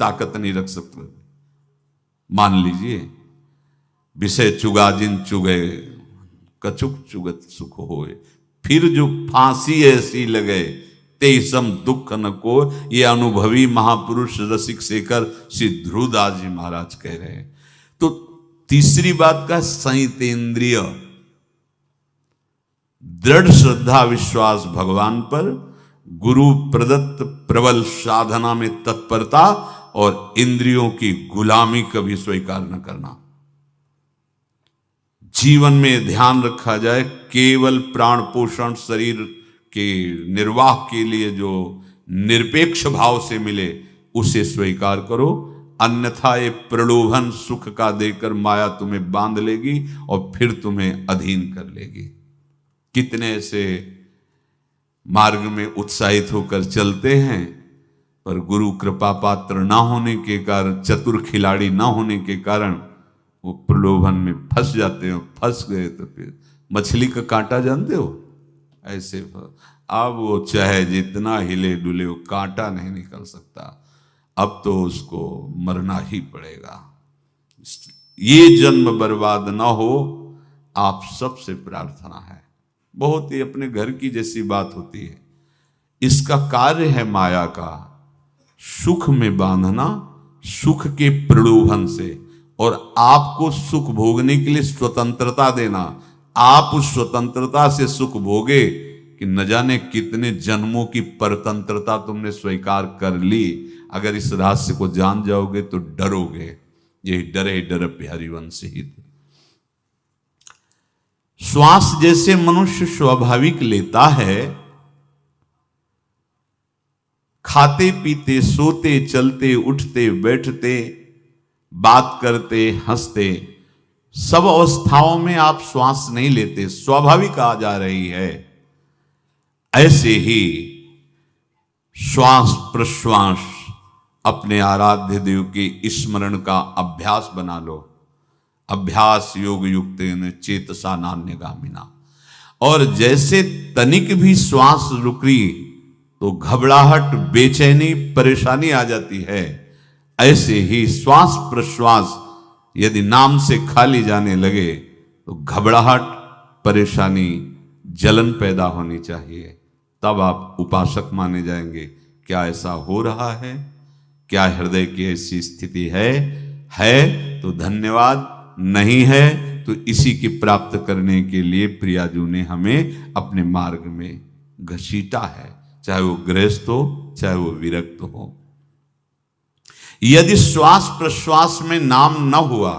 ताकत नहीं रख सकते। मान लीजिए, विषय चुगा जिन चुगे, कछुक चुगत सुख होए, फिर जो फांसी ऐसी लगे, ते सम दुख न को। ये अनुभवी महापुरुष रसिक शेखर श्री ध्रुवदास जी महाराज कह रहे हैं। तो तीसरी बात का संयतेंद्रिय, दृढ़ श्रद्धा विश्वास भगवान पर, गुरु प्रदत्त प्रबल साधना में तत्परता, और इंद्रियों की गुलामी कभी स्वीकार न करना। जीवन में ध्यान रखा जाए, केवल प्राण पोषण शरीर के निर्वाह के लिए जो निरपेक्ष भाव से मिले उसे स्वीकार करो, अन्यथा ये प्रलोभन सुख का देकर माया तुम्हें बांध लेगी और फिर तुम्हें अधीन कर लेगी। कितने ऐसे मार्ग में उत्साहित होकर चलते हैं, पर गुरु कृपा पात्र ना होने के कारण, चतुर खिलाड़ी ना होने के कारण वो प्रलोभन में फंस जाते हैं। फंस गए तो फिर मछली का कांटा जानते हो, ऐसे अब वो चाहे जितना हिले डुले वो कांटा नहीं निकल सकता, अब तो उसको मरना ही पड़ेगा। ये जन्म बर्बाद ना हो, आप सबसे प्रार्थना है। बहुत ही अपने घर की जैसी बात होती है। इसका कार्य है माया का सुख में बांधना, सुख के प्रलोभन से, और आपको सुख भोगने के लिए स्वतंत्रता देना। आप उस स्वतंत्रता से सुख भोगे कि न जाने कितने जन्मों की परतंत्रता तुमने स्वीकार कर ली। अगर इस रहस्य को जान जाओगे तो डरोगे। यही डरे डर हरिवंश ही थे। श्वास जैसे मनुष्य स्वाभाविक लेता है, खाते पीते सोते चलते उठते बैठते बात करते हंसते, सब अवस्थाओं में आप श्वास नहीं लेते, स्वाभाविक आ जा रही है। ऐसे ही श्वास प्रश्वास अपने आराध्य देव के स्मरण का अभ्यास बना लो। अभ्यास योग युक्तेन चेतसा नान्यगामिना। और जैसे तनिक भी श्वास रुकी तो घबराहट, बेचैनी, परेशानी आ जाती है, ऐसे ही श्वास प्रश्वास यदि नाम से खाली जाने लगे तो घबराहट, परेशानी, जलन पैदा होनी चाहिए। तब आप उपासक माने जाएंगे। क्या ऐसा हो रहा है? क्या हृदय की ऐसी स्थिति है तो धन्यवाद, नहीं है तो इसी की प्राप्त करने के लिए प्रियाजू ने हमें अपने मार्ग में घसीटा है, चाहे वो गृहस्थ हो चाहे वो विरक्त हो। यदि श्वास प्रश्वास में नाम न हुआ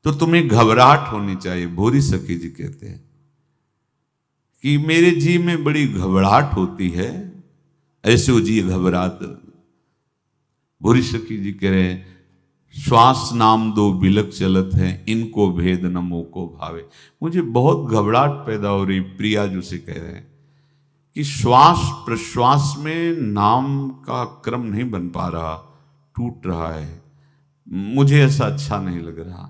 तो तुम्हें घबराहट होनी चाहिए। भूरी सखी जी कहते हैं कि मेरे जी में बड़ी घबराहट होती है, ऐसे वो जी घबरात। भूरी सखी जी कह रहे हैं, श्वास नाम दो बिलक चलत है, इनको भेद न मोको भावे। मुझे बहुत घबराहट पैदा हो रही। प्रिया जी से कह रहे हैं कि श्वास प्रश्वास में नाम का क्रम नहीं बन पा रहा, टूट रहा है, मुझे ऐसा अच्छा नहीं लग रहा।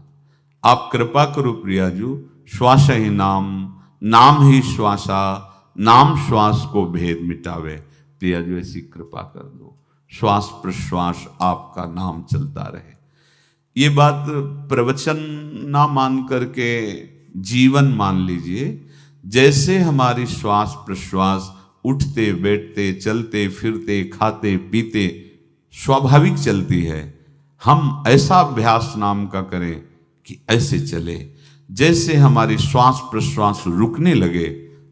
आप कृपा करो प्रियाजू, श्वास ही नाम, नाम ही श्वासा, नाम श्वास को भेद मिटावे। प्रियाजू ऐसी कृपा कर दो, श्वास प्रश्वास आपका नाम चलता रहे। ये बात प्रवचन ना मान करके जीवन मान लीजिए। जैसे हमारी श्वास प्रश्वास उठते बैठते चलते फिरते खाते पीते स्वाभाविक चलती है, हम ऐसा अभ्यास नाम का करें कि ऐसे चले। जैसे हमारी श्वास प्रश्वास रुकने लगे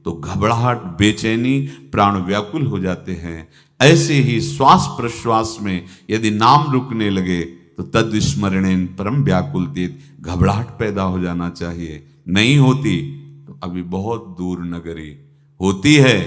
तो घबराहट, बेचैनी, प्राण व्याकुल हो जाते हैं, ऐसे ही श्वास प्रश्वास में यदि नाम रुकने लगे तो तद स्मरणेन परम व्याकुल तीत, घबराहट पैदा हो जाना चाहिए। नहीं होती तो अभी बहुत दूर नगरी, होती है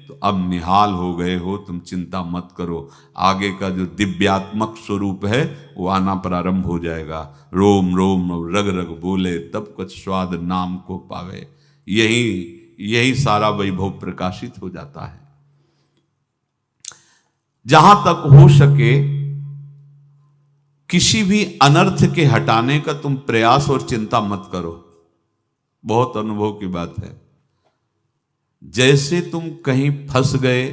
तो अब निहाल हो गए हो, तुम चिंता मत करो। आगे का जो दिव्यात्मक स्वरूप है वो आना प्रारंभ हो जाएगा। रोम रोम रग रग बोले तब कुछ स्वाद नाम को पावे। यही सारा वैभव प्रकाशित हो जाता है। जहां तक हो सके किसी भी अनर्थ के हटाने का तुम प्रयास और चिंता मत करो। बहुत अनुभव की बात है। जैसे तुम कहीं फंस गए,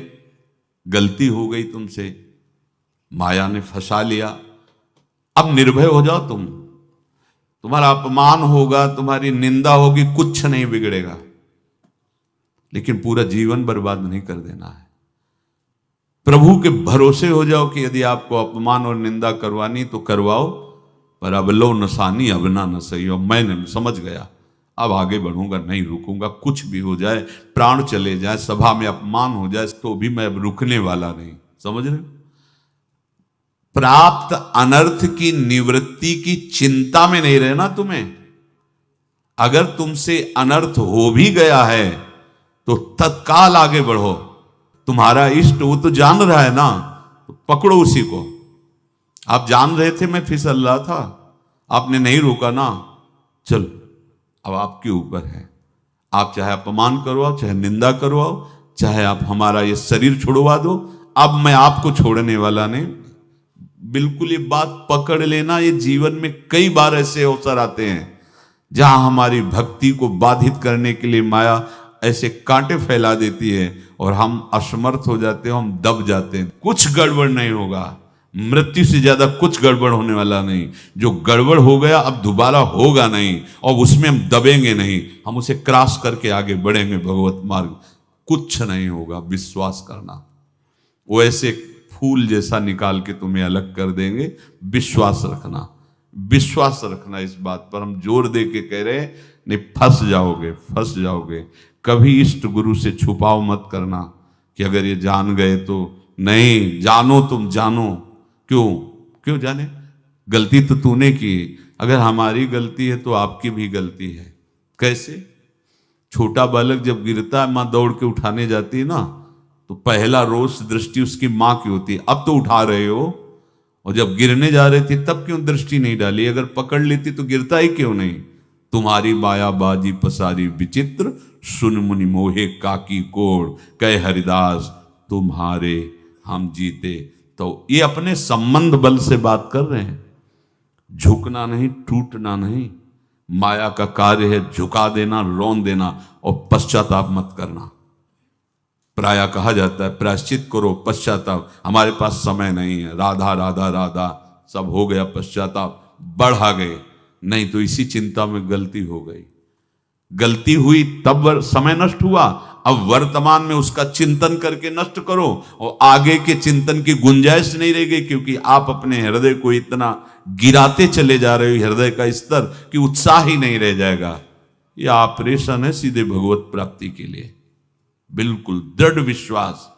गलती हो गई तुमसे, माया ने फंसा लिया। अब निर्भय हो जाओ तुम, तुम्हारा अपमान होगा, तुम्हारी निंदा होगी, कुछ नहीं बिगड़ेगा, लेकिन पूरा जीवन बर्बाद नहीं कर देना है। प्रभु के भरोसे हो जाओ कि यदि आपको अपमान और निंदा करवानी तो करवाओ, पर अब लो नसानी अब ना न सही हो। मैंने समझ गया, अब आगे बढ़ूंगा, नहीं रुकूंगा, कुछ भी हो जाए, प्राण चले जाए, सभा में अपमान हो जाए, तो भी मैं अब रुकने वाला नहीं। समझ रहे हो? प्राप्त अनर्थ की निवृत्ति की चिंता में नहीं रहना तुम्हें। अगर तुमसे अनर्थ हो भी गया है तो तत्काल आगे बढ़ो। तुम्हारा इष्ट वो तो जान रहा है ना, तो पकड़ो उसी को। आप जान रहे थे मैं फिसल रहा था, आपने नहीं रोका ना, चलो अब आपके ऊपर है। आप चाहे अपमान करवाओ, चाहे निंदा करवाओ, चाहे आप हमारा ये शरीर छुड़वा दो, अब मैं आपको छोड़ने वाला नहीं। बिल्कुल ये बात पकड़ लेना। ये जीवन में कई बार ऐसे अवसर आते हैं जहां हमारी भक्ति को बाधित करने के लिए माया ऐसे कांटे फैला देती है और हम असमर्थ हो जाते हैं, हम दब जाते हैं। कुछ गड़बड़ नहीं होगा, मृत्यु से ज्यादा कुछ गड़बड़ होने वाला नहीं। जो गड़बड़ हो गया अब दोबारा होगा नहीं, और उसमें हम दबेंगे नहीं, हम उसे क्रॉस करके आगे बढ़ेंगे भगवत मार्ग। कुछ नहीं होगा, विश्वास करना। वो ऐसे फूल जैसा निकाल के तुम्हें अलग कर देंगे। विश्वास रखना, विश्वास रखना। इस बात पर हम जोर दे के कह रहे हैं, नहीं फंस जाओगे, फंस जाओगे। कभी इष्ट गुरु से छुपाव मत करना कि अगर ये जान गए तो। नहीं, जानो, तुम जानो। क्यों? क्यों जाने? गलती तो तूने की। अगर हमारी गलती है तो आपकी भी गलती है। कैसे? छोटा बालक जब गिरता है, मां दौड़ के उठाने जाती है ना, तो पहला रोष दृष्टि उसकी मां की होती है। अब तो उठा रहे हो, और जब गिरने जा रहे थे तब क्यों दृष्टि नहीं डाली? अगर पकड़ लेती तो गिरता ही क्यों नहीं? तुम्हारी माया बाजी पसारी विचित्र, सुन मुनि मोहे काकी कोड़, कहे हरिदास तुम्हारे हम जीते। तो ये अपने संबंध बल से बात कर रहे हैं। झुकना नहीं, टूटना नहीं। माया का कार्य है झुका देना, रौन देना, और पश्चाताप मत करना। प्रायः कहा जाता है प्रायश्चित करो, पश्चाताप। हमारे पास समय नहीं है, राधा राधा राधा सब हो गया, पश्चाताप बढ़ा गए। नहीं तो इसी चिंता में गलती हो गई, गलती हुई तब समय नष्ट हुआ। अब वर्तमान में उसका चिंतन करके नष्ट करो, और आगे के चिंतन की गुंजाइश नहीं रह गई, क्योंकि आप अपने हृदय को इतना गिराते चले जा रहे हो, हृदय का स्तर, कि उत्साह ही नहीं रह जाएगा। यह ऑपरेशन है सीधे भगवत प्राप्ति के लिए। बिल्कुल दृढ़ विश्वास।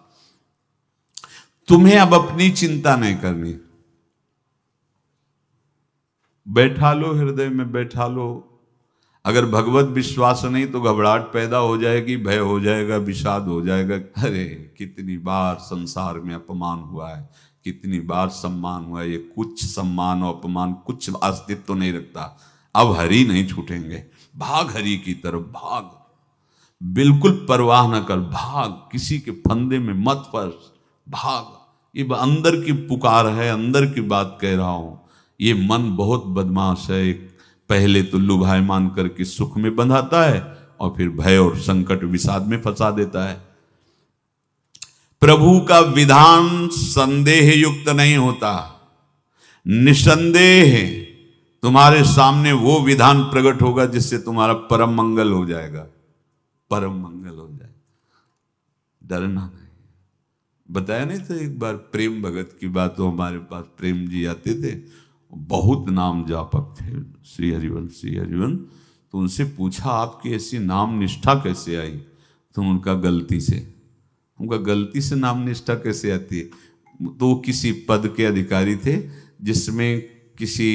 तुम्हें अब अपनी चिंता नहीं करनी। बैठा लो, हृदय में बैठा लो। अगर भगवत विश्वास नहीं तो घबराहट पैदा हो जाएगी, भय हो जाएगा, विषाद हो जाएगा। अरे कितनी बार संसार में अपमान हुआ है, कितनी बार सम्मान हुआ है। ये कुछ सम्मान और अपमान कुछ अस्तित्व तो नहीं रखता। अब हरि नहीं छूटेंगे। भाग हरि की तरफ, भाग। बिल्कुल परवाह न कर, भाग। किसी के फंदे में मत फंस, भाग। ये अंदर की पुकार है, अंदर की बात कह रहा हूं। ये मन बहुत बदमाश है। पहले तो लुभायमान करके सुख में बंधाता है, और फिर भय और संकट विषाद में फंसा देता है। प्रभु का विधान संदेह युक्त नहीं होता। निसंदेह तुम्हारे सामने वो विधान प्रकट होगा जिससे तुम्हारा परम मंगल हो जाएगा, परम मंगल हो जाए। डरना नहीं। बताया नहीं था एक बार प्रेम भगत की बात। तो हमारे पास प्रेम जी आते थे, बहुत नाम जापक थे, श्री हरिवंश श्री हरिवंश। तो उनसे पूछा आपकी ऐसी नाम निष्ठा कैसे आई? तो उनका गलती से, उनका गलती से नाम निष्ठा कैसे आती है? तो किसी पद के अधिकारी थे जिसमें किसी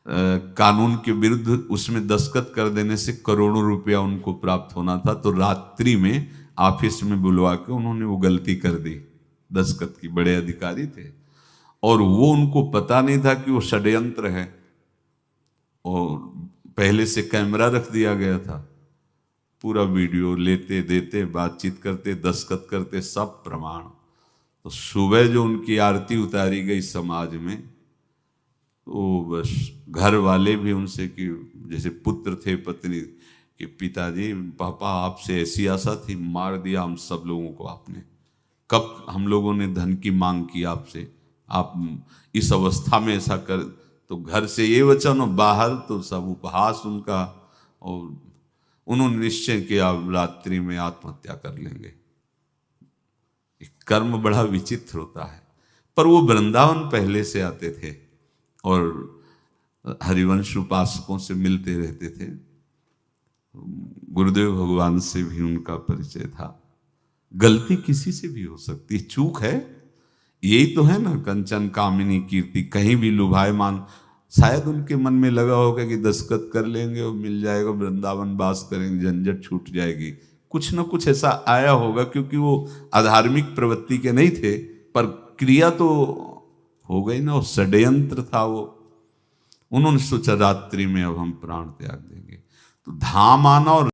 कानून के विरुद्ध उसमें दस्तखत कर देने से करोड़ों रुपया उनको प्राप्त होना था। तो रात्रि में ऑफिस में बुलवा के उन्होंने वो गलती कर दी, दस्तखत की। बड़े अधिकारी थे, और वो उनको पता नहीं था कि वो षड्यंत्र है, और पहले से कैमरा रख दिया गया था। पूरा वीडियो लेते देते, बातचीत करते, दस्तखत करते, सब प्रमाण। तो सुबह जो उनकी आरती उतारी गई समाज में, तो बस घर वाले भी उनसे कि जैसे पुत्र थे पत्नी कि पिताजी पापा आपसे ऐसी आशा थी, मार दिया हम सब लोगों को आपने। कब हम लोगों ने धन की मांग की आपसे? आप इस अवस्था में ऐसा कर, तो घर से ये वचन और बाहर तो सब उपहास उनका, और उन्होंने निश्चय किया रात्रि में आत्महत्या कर लेंगे। कर्म बड़ा विचित्र होता है। पर वो वृंदावन पहले से आते थे और हरिवंश उपासकों से मिलते रहते थे। गुरुदेव भगवान से भी उनका परिचय था। गलती किसी से भी हो सकती, चूक है, यही तो है ना। कंचन कामिनी कीर्ति, कहीं भी लुभायमान, शायद उनके मन में लगा होगा कि दस्तखत कर लेंगे और मिल जाएगा, वृंदावन वास करेंगे, झंझट छूट जाएगी। कुछ ना कुछ ऐसा आया होगा, क्योंकि वो अधार्मिक प्रवृत्ति के नहीं थे, पर क्रिया तो हो गई ना, वो षड्यंत्र था वो। उन्होंने सोचा रात्रि में अब हम प्राण त्याग देंगे। तो धाम आना और